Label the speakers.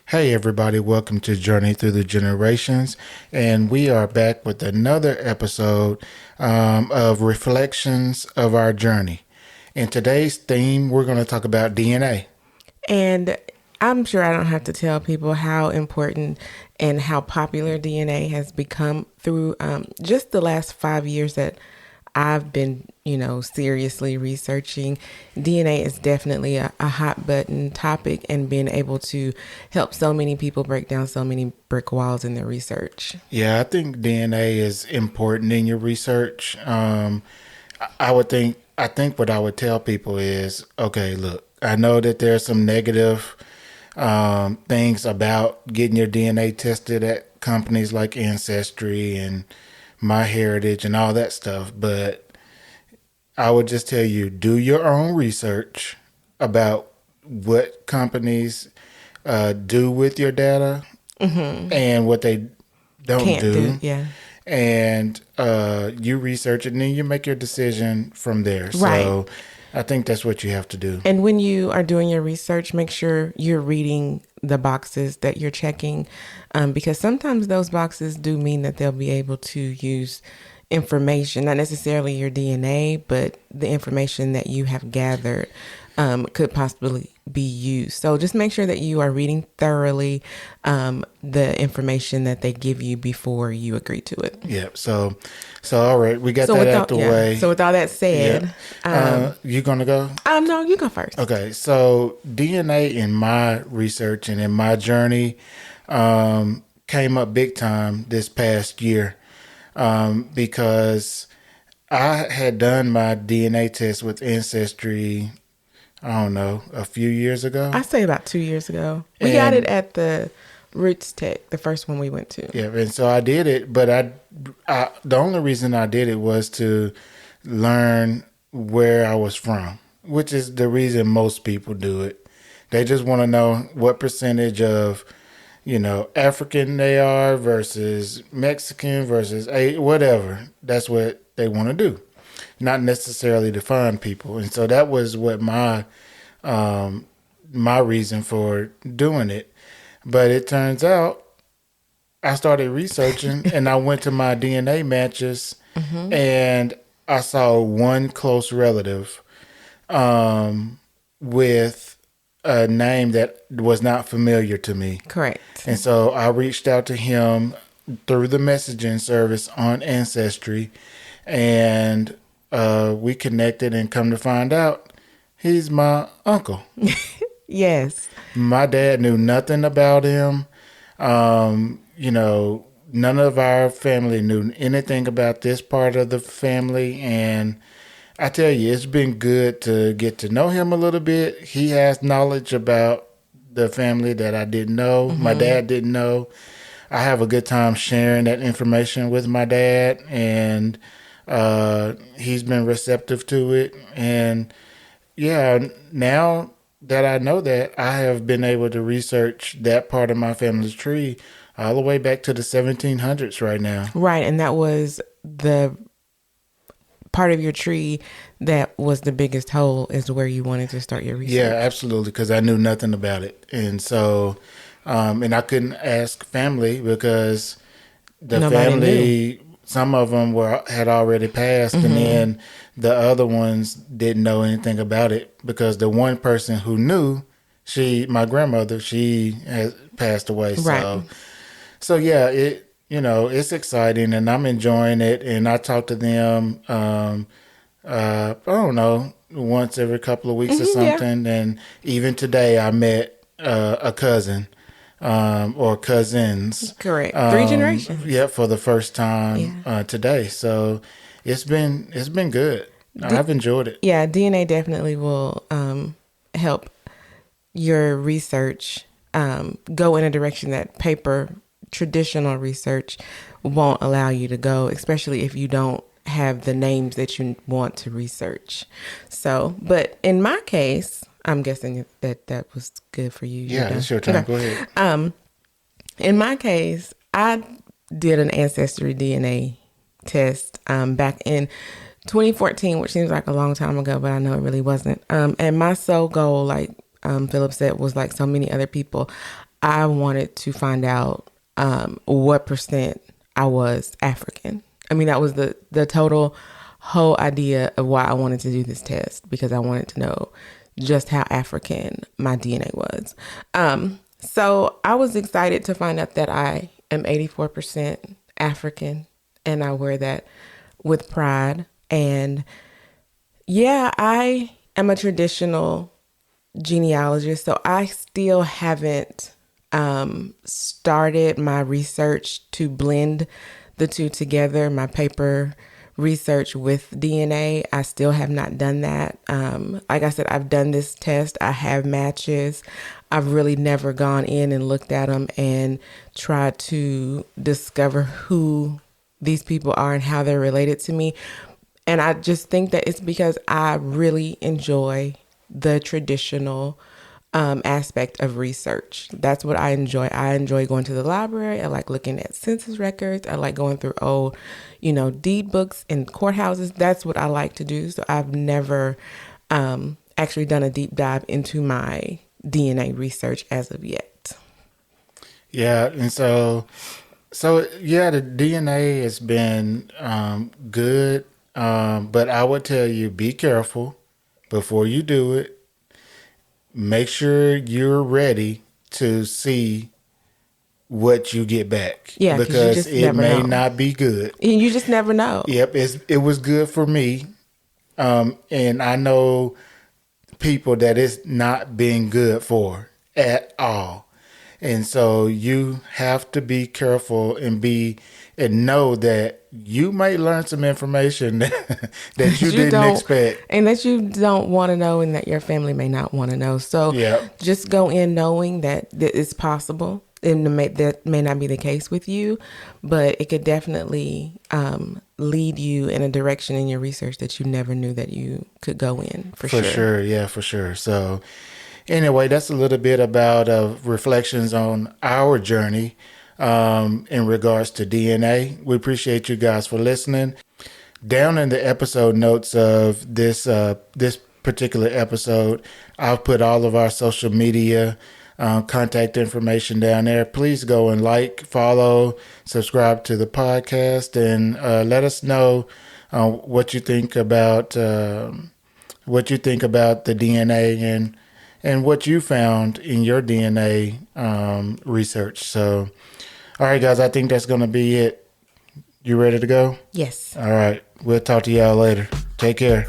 Speaker 1: Hey everybody, welcome to Journey Through the Generations, and we are back with another episode of Reflections of Our Journey. In today's theme, we're going to talk about DNA.
Speaker 2: And I'm sure I don't have to tell people how important and how popular DNA has become through just the last 5 years that I've been, seriously researching. DNA is definitely a hot button topic, and being able to help so many people break down so many brick walls in their research.
Speaker 1: Yeah, I think DNA is important in your research. I think what I would tell people is, okay, look, I know that there's some negative things about getting your DNA tested at companies like Ancestry and MyHeritage and all that stuff, but I would just tell you, do your own research about what companies do with your data and what they don't
Speaker 2: Can't do,
Speaker 1: do.
Speaker 2: yeah.
Speaker 1: And you research it and then you make your decision from there.
Speaker 2: Right.
Speaker 1: So I think that's what you have to do.
Speaker 2: And when you are doing your research, make sure you're reading the boxes that you're checking, because sometimes those boxes do mean that they'll be able to use information, not necessarily your DNA, but the information that you have gathered could possibly be used. So just make sure that you are reading thoroughly the information that they give you before you agree to it.
Speaker 1: Yeah. So all right, we got
Speaker 2: So
Speaker 1: that
Speaker 2: with all,
Speaker 1: out the
Speaker 2: yeah.
Speaker 1: way.
Speaker 2: So with all that said,
Speaker 1: You gonna go?
Speaker 2: no, you go first.
Speaker 1: Okay, so DNA in my research and in my journey came up big time this past year because I had done my DNA test with Ancestry, I don't know, a few years ago.
Speaker 2: I say about 2 years ago. We got it at the Roots Tech, the first one we went to.
Speaker 1: Yeah, and so I did it, but the only reason I did it was to learn where I was from, which is the reason most people do it. They just want to know what percentage of, African they are versus Mexican versus whatever. That's what they want to do, not necessarily to find people. And so that was what my reason for doing it. But it turns out I started researching and I went to my DNA matches and I saw one close relative with a name that was not familiar to me.
Speaker 2: Correct.
Speaker 1: And so I reached out to him through the messaging service on Ancestry and we connected, and come to find out he's my uncle.
Speaker 2: Yes.
Speaker 1: My dad knew nothing about him. None of our family knew anything about this part of the family. And I tell you, it's been good to get to know him a little bit. He has knowledge about the family that I didn't know. My dad didn't know. I have a good time sharing that information with my dad, and he's been receptive to it. And yeah, now that I know that, I have been able to research that part of my family's tree all the way back to the 1700s right now.
Speaker 2: Right. And that was the part of your tree that was the biggest hole, is where you wanted to start your research.
Speaker 1: Yeah, absolutely, because I knew nothing about it. And so, and I couldn't ask family because the
Speaker 2: Nobody
Speaker 1: family, some of them had already passed, and then the other ones didn't know anything about it because the one person who knew, my grandmother, she has passed away.
Speaker 2: Right.
Speaker 1: So yeah, it's exciting and I'm enjoying it. And I talk to them, I don't know, once every couple of weeks or something. Yeah. And even today I met a cousin, or cousins.
Speaker 2: Correct. 3 generations.
Speaker 1: Yeah, for the first time today. So it's been good. I've enjoyed it.
Speaker 2: Yeah, DNA definitely will help your research go in a direction that traditional research won't allow you to go, especially if you don't have the names that you want to research. So, but in my case, I'm guessing that was good for you.
Speaker 1: Yeah, it's your time. Okay. Go ahead.
Speaker 2: In my case, I did an Ancestry DNA test back in 2014, which seems like a long time ago, but I know it really wasn't. And my sole goal, like Philip said, was like so many other people, I wanted to find out what percent I was African. I mean, that was the total whole idea of why I wanted to do this test, because I wanted to know just how African my DNA was. So I was excited to find out that I am 84% African, and I wear that with pride. And yeah, I am a traditional genealogist, so I still haven't started my research to blend the two together, my paper research with DNA. I still have not done that. Like I said, I've done this test. I have matches. I've really never gone in and looked at them and tried to discover who these people are and how they're related to me. And I just think that it's because I really enjoy the traditional aspect of research. That's what I enjoy. I enjoy going to the library. I like looking at census records. I like going through old, deed books in courthouses. That's what I like to do. So I've never actually done a deep dive into my DNA research as of yet.
Speaker 1: Yeah, and so yeah, the DNA has been good, but I would tell you be careful before you do it. Make sure you're ready to see what you get back,
Speaker 2: Yeah, because you
Speaker 1: because
Speaker 2: just
Speaker 1: it
Speaker 2: never
Speaker 1: may
Speaker 2: know.
Speaker 1: not be good.
Speaker 2: And you just never know.
Speaker 1: Yep, it was good for me, and I know people that it's not been good for at all. And so you have to be careful and know that you might learn some information that you
Speaker 2: You
Speaker 1: didn't
Speaker 2: don't,
Speaker 1: expect.
Speaker 2: and that you don't want to know, and that your family may not want to know. So
Speaker 1: Yeah,
Speaker 2: just go in knowing that it's possible. And that may not be the case with you, but it could definitely lead you in a direction in your research that you never knew that you could go in, for
Speaker 1: for
Speaker 2: sure.
Speaker 1: sure. Yeah, for sure. So anyway, that's a little bit about reflections on our journey in regards to DNA. We appreciate you guys for listening. Down in the episode notes of this particular episode, I'll put all of our social media contact information down there. Please go and follow, subscribe to the podcast, and let us know what you think about the DNA and what you found in your DNA research. So, all right, guys, I think that's going to be it. You ready to go?
Speaker 2: Yes.
Speaker 1: All right. We'll talk to y'all later. Take care.